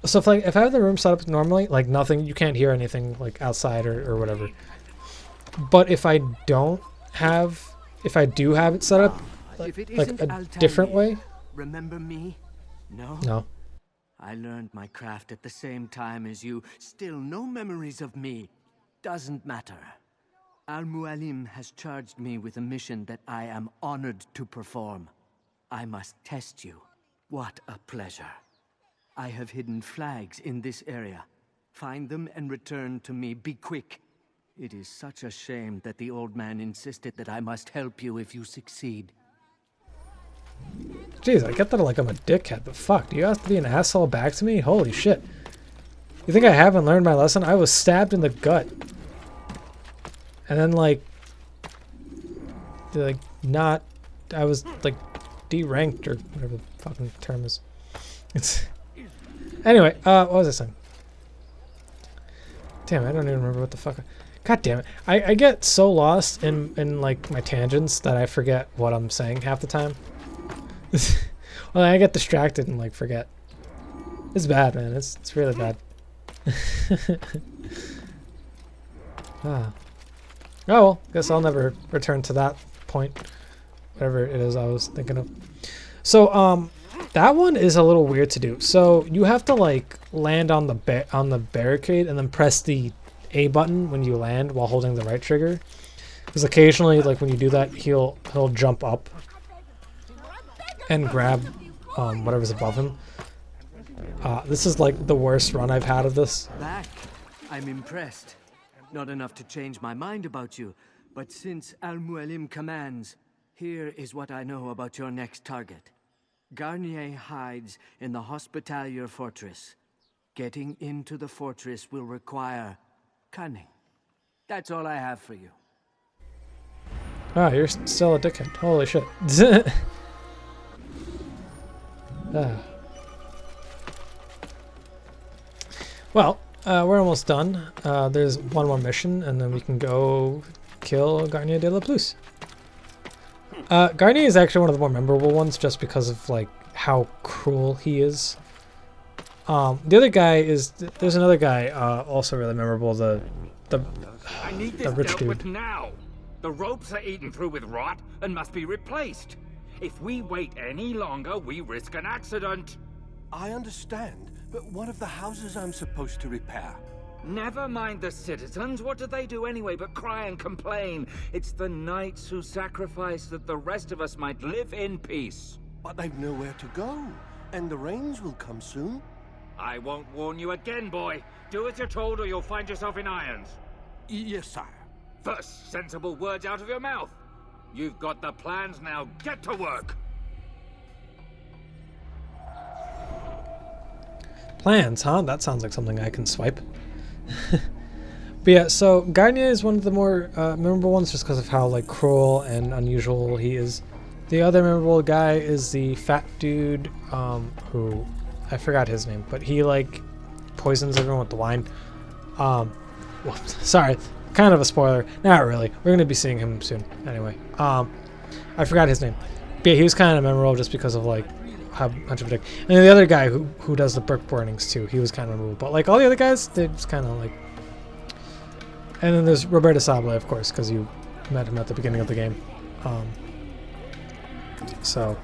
so if I have the room set up normally, like nothing, you can't hear anything like outside or whatever. But if I do have it set up like a different way. Remember me? No? No. I learned my craft at the same time as you. Still no memories of me. Doesn't matter. Al-Mualim has charged me with a mission that I am honored to perform. I must test you. What a pleasure. I have hidden flags in this area. Find them and return to me. Be quick. It is such a shame that the old man insisted that I must help you if you succeed. Jeez, I get that like I'm a dickhead, but fuck, do you have to be an asshole back to me? Holy shit. You think I haven't learned my lesson? I was stabbed in the gut. And then I was like deranked or whatever the fucking term is. Anyway, what was I saying? Damn, I don't even remember what the fuck. God damn it. I get so lost in like my tangents that I forget what I'm saying half the time. Well, I get distracted and like forget. It's bad, man. It's really bad. Oh well, guess I'll never return to that point. Whatever it is I was thinking of. So that one is a little weird to do. So you have to like land on the barricade and then press the A button when you land while holding the right trigger. Because occasionally, like when you do that, he'll jump up and grab whatever's above him. This is like the worst run I've had of this. Back. I'm impressed. Not enough to change my mind about you, but since Al-Mualim commands, here is what I know about your next target. Garnier hides in the Hospitalier Fortress. Getting into the fortress will require cunning. That's all I have for you. Ah, you're still a dickhead. Holy shit. Well, we're almost done. There's one more mission, and then we can go kill Garnier de Naplouse. Garnier is actually one of the more memorable ones, just because of like how cruel he is. The other guy is there's another guy also really memorable. The rich dude. Now, the ropes are eaten through with rot and must be replaced. If we wait any longer, we risk an accident. I understand, but what of the houses I'm supposed to repair? Never mind the citizens. What do they do anyway but cry and complain? It's the knights who sacrifice that the rest of us might live in peace. But they've nowhere to go, and the rains will come soon. I won't warn you again, boy. Do as you're told or you'll find yourself in irons. Yes, sire. First, sensible words out of your mouth. You've got the plans now. Get to work. Plans, huh? That sounds like something I can swipe. But yeah, so Garnier is one of the more memorable ones just because of how like cruel and unusual he is. The other memorable guy is the fat dude who I forgot his name, but he like poisons everyone with the wine. Well, sorry, kind of a spoiler. Not really. We're gonna be seeing him soon. Anyway, I forgot his name. But yeah, he was kind of memorable just because of like how much of a dick. And then the other guy who does the brick burnings too, he was kind of memorable. But like all the other guys, they're just kind of like. And then there's Roberto Sable, of course, because you met him at the beginning of the game. So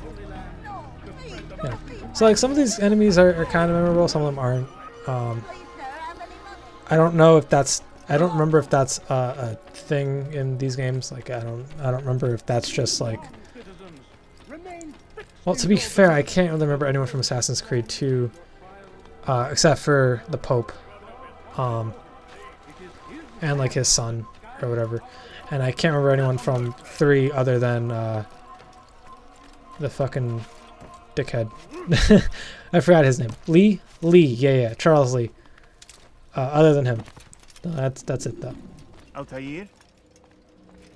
yeah. So like some of these enemies are kind of memorable, some of them aren't. I don't know if that's. I don't remember if that's a thing in these games. Like I don't remember if that's just like. Well, to be fair, I can't really remember anyone from Assassin's Creed 2, except for the Pope, and like his son or whatever. And I can't remember anyone from 3 other than the fucking dickhead. I forgot his name. Lee, yeah, Charles Lee. Other than him, that's it though. Altair,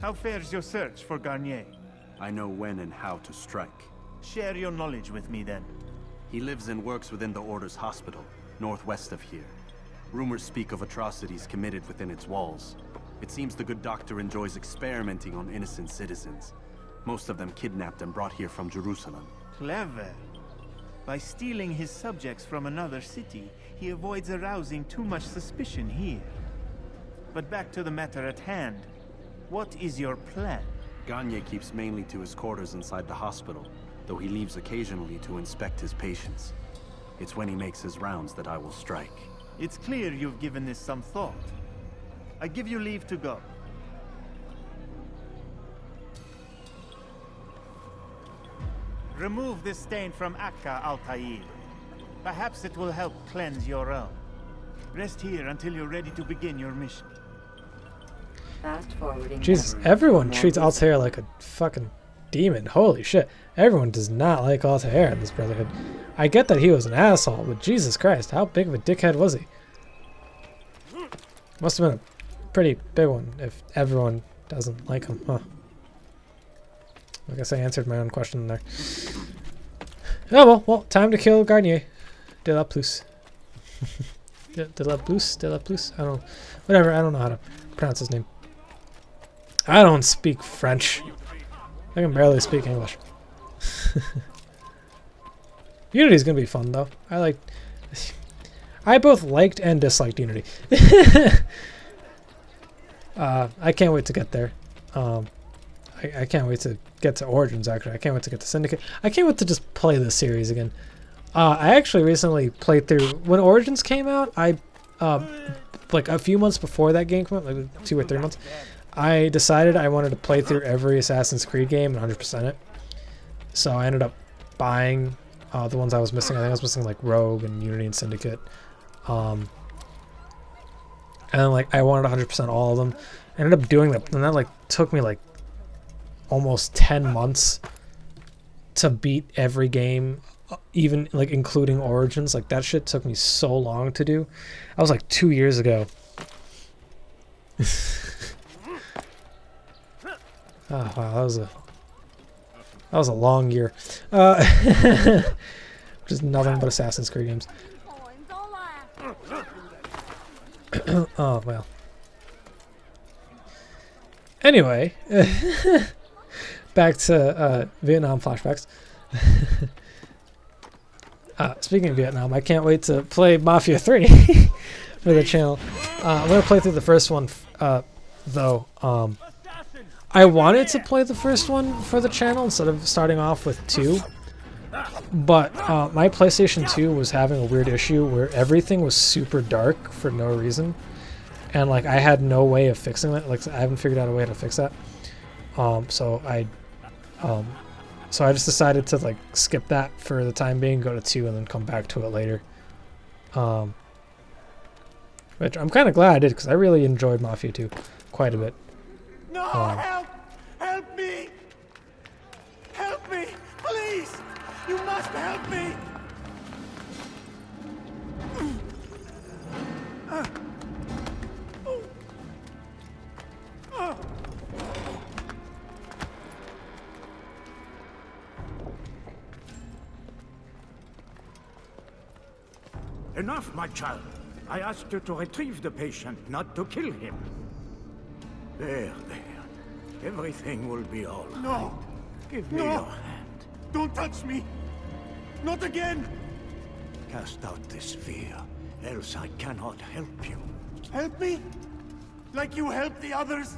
how fares your search for Garnier? I know when and how to strike. Share your knowledge with me then. He lives and works within the Order's hospital, northwest of here. Rumors speak of atrocities committed within its walls. It seems the good doctor enjoys experimenting on innocent citizens. Most of them kidnapped and brought here from Jerusalem. Clever. By stealing his subjects from another city, he avoids arousing too much suspicion here. But back to the matter at hand. What is your plan? Garnier keeps mainly to his quarters inside the hospital, though he leaves occasionally to inspect his patients. It's when he makes his rounds that I will strike. It's clear you've given this some thought. I give you leave to go. Remove this stain from Acre, Altair. Perhaps it will help cleanse your realm. Rest here until you're ready to begin your mission. Jesus, everyone treats Altair like a fucking demon. Holy shit. Everyone does not like Altair in this Brotherhood. I get that he was an asshole, but Jesus Christ, how big of a dickhead was he? Must have been a pretty big one if everyone doesn't like him, huh? I guess I answered my own question there. Oh well, time to kill Garnier de Naplouse. de Naplouse? I don't know. Whatever, I don't know how to pronounce his name. I don't speak French. I can barely speak English. Unity's gonna be fun though. I both liked and disliked Unity. I can't wait to get there. I can't wait to get to Origins, actually. I can't wait to get to Syndicate. I can't wait to just play this series again. I actually recently played through... When Origins came out, like a few months before that game came out, like 2 or 3 months, I decided I wanted to play through every Assassin's Creed game and 100% it. So I ended up buying the ones I was missing. I think I was missing like Rogue and Unity and Syndicate. And then like I wanted 100% all of them. I ended up doing that, and that like took me like almost 10 months to beat every game, even like including Origins. Like that shit took me so long to do. That was like 2 years ago. Oh wow, that was a long year. Just nothing but Assassin's Creed games. Oh well. Anyway, back to Vietnam flashbacks. Speaking of Vietnam, I can't wait to play Mafia 3 for the channel. I'm gonna play through the first one though. I wanted to play the first one for the channel instead of starting off with 2, but my PlayStation 2 was having a weird issue where everything was super dark for no reason, and like I had no way of fixing that. Like I haven't figured out a way to fix that. So I just decided to like skip that for the time being, go to 2, and then come back to it later. Which I'm kind of glad I did, because I really enjoyed Mafia 2 quite a bit. No, help! Help me! Help me! Please! You must help me! Enough, my child. I asked you to retrieve the patient, not to kill him. There. Everything will be all right. No! Give me your hand. Don't touch me! Not again! Cast out this fear, else I cannot help you. Help me? Like you helped the others?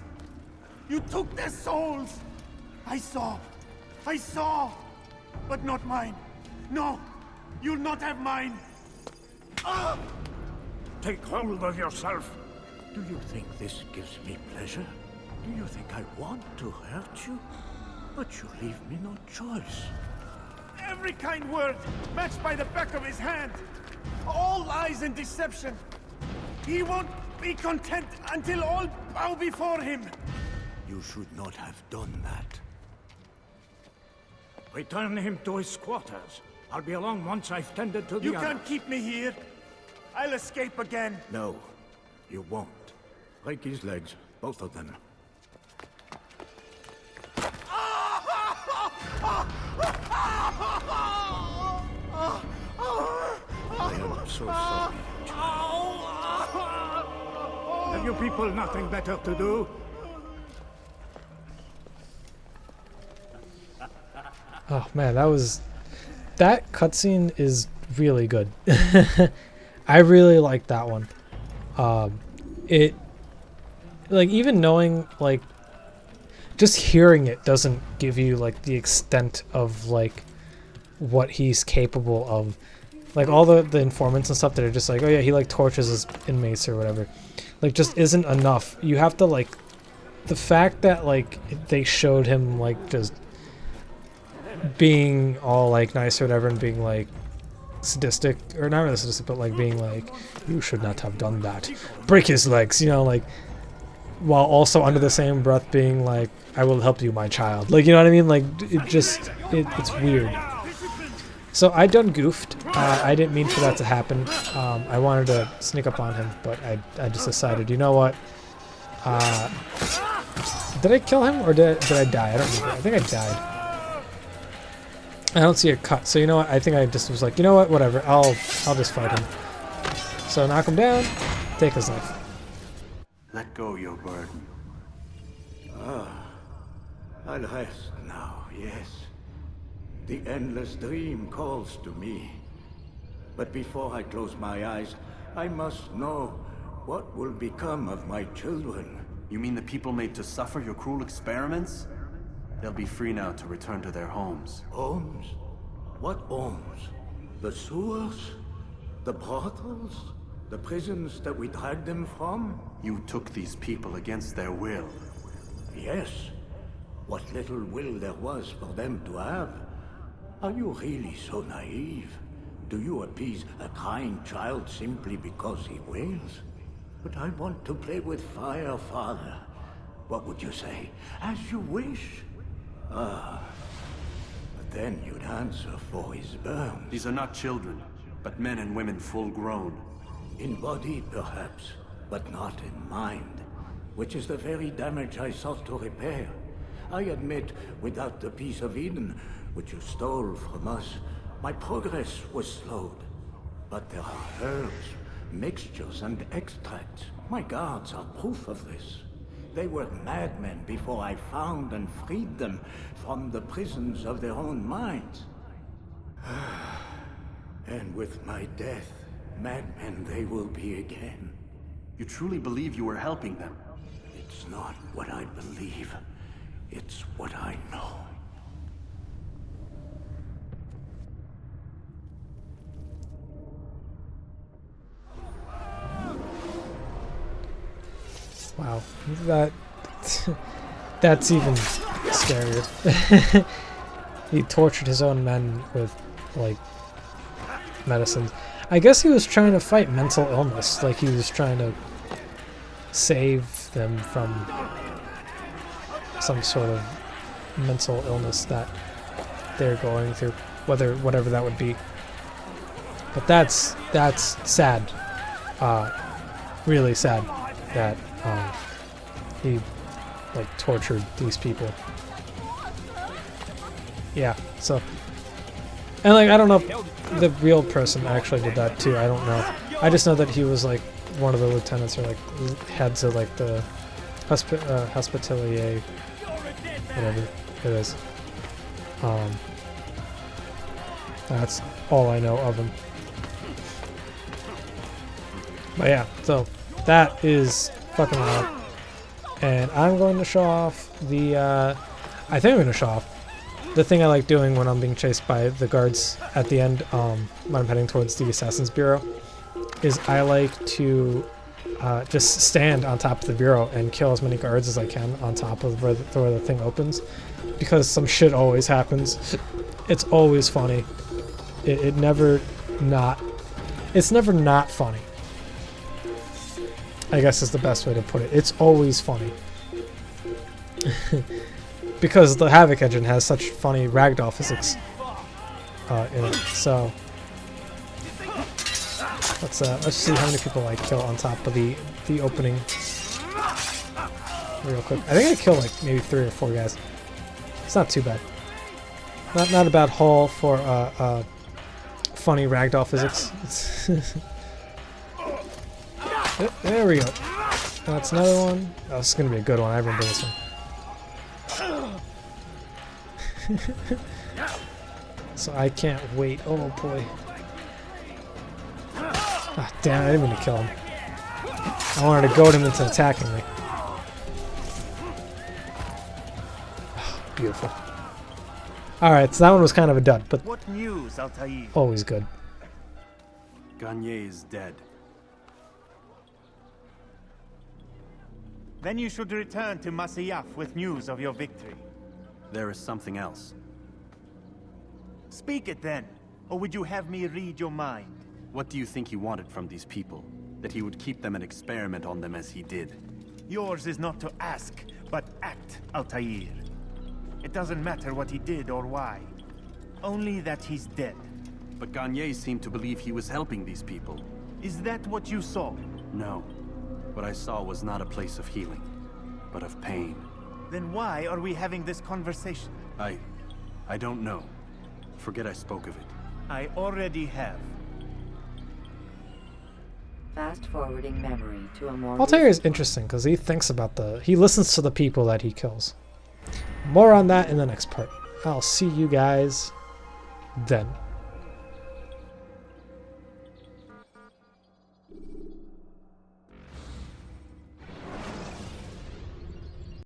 You took their souls! I saw! But not mine! No! You'll not have mine! Ah! Take hold of yourself! Do you think this gives me pleasure? Do you think I want to hurt you? But you leave me no choice. Every kind word matched by the back of his hand. All lies and deception. He won't be content until all bow before him. You should not have done that. Return him to his quarters. I'll be along once I've tended to the You others. can't keep me here. I'll escape again. No, you won't. Break his legs, both of them. you people nothing better to do? Oh man, that cutscene is really good. I really like that one. It, like, even knowing, like, just hearing it doesn't give you like the extent of like what he's capable of. Like all the informants and stuff that are just like, oh yeah, he like tortures his inmates or whatever, like just isn't enough. You have to like, the fact that like they showed him like just being all like nice or whatever and being like sadistic, or not really sadistic, but like being like, you should not have done that, break his legs, you know, like, while also under the same breath being like, I will help you, my child, like, you know what I mean, like, it just, it's weird. So I done goofed. I didn't mean for that to happen. I wanted to sneak up on him, but I just decided, you know what, did I kill him or did I die? I don't remember. I think I died. I don't see a cut, so you know what? I think I just was like, you know what? Whatever. I'll just fight him. So knock him down, take his life. Let go your burden. I'll rest now, yes. The endless dream calls to me. But before I close my eyes, I must know what will become of my children. You mean the people made to suffer your cruel experiments? They'll be free now to return to their homes. Homes? What homes? The sewers? The brothels? The prisons that we dragged them from? You took these people against their will. Yes. What little will there was for them to have. Are you really so naive? Do you appease a crying child simply because he wails? But I want to play with fire, Father. What would you say? As you wish. But then you'd answer for his burns. These are not children, but men and women full grown. In body, perhaps, but not in mind. Which is the very damage I sought to repair. I admit, without the piece of Eden, which you stole from us, my progress was slowed. But there are herbs, mixtures, and extracts. My guards are proof of this. They were madmen before I found and freed them from the prisons of their own minds. And with my death, madmen they will be again. You truly believe you were helping them? It's not what I believe. It's what I know. Wow, that's even scarier. He tortured his own men with, like, medicines. I guess he was trying to fight mental illness, like he was trying to save them from some sort of mental illness that they're going through, whatever that would be. But that's sad, really sad that he like tortured these people. Yeah, so, and like I don't know if the real person actually did that too. I don't know. I just know that he was like one of the lieutenants or like heads of like the hospitalier, whatever it is. That's all I know of him. But yeah, so that is fucking wild. And I'm going to show off the, I think I'm going to show off the thing I like doing when I'm being chased by the guards at the end, when I'm heading towards the Assassin's Bureau, is I like to just stand on top of the bureau and kill as many guards as I can on top of where the thing opens, because some shit always happens. It's always funny. It's never not funny, I guess is the best way to put it. It's always funny. Because the Havoc engine has such funny ragdoll physics in it. So let's see how many people I kill on top of the opening real quick. I think I killed like maybe 3 or 4 guys. It's not too bad. Not a bad haul for funny ragdoll physics. There we go. That's another one. Oh, this is going to be a good one. I remember this one. So I can't wait. Oh boy. Ah, damn it, I didn't mean to kill him. I wanted to goad him into attacking me. Oh, beautiful. Alright, so that one was kind of a dud, but what news, Altair? Always good. Garnier is dead. Then you should return to Masyaf with news of your victory. There is something else. Speak it then, or would you have me read your mind? What do you think he wanted from these people? That he would keep them and experiment on them as he did? Yours is not to ask, but act, Altair. It doesn't matter what he did or why. Only that he's dead. But Garnier seemed to believe he was helping these people. Is that what you saw? No. What I saw was not a place of healing, but of pain. Then why are we having this conversation? I don't know. Forget I spoke of it. I already have. Fast forwarding memory to a more. Altair is interesting because he thinks about he listens to the people that he kills. More on that in the next part. I'll see you guys then.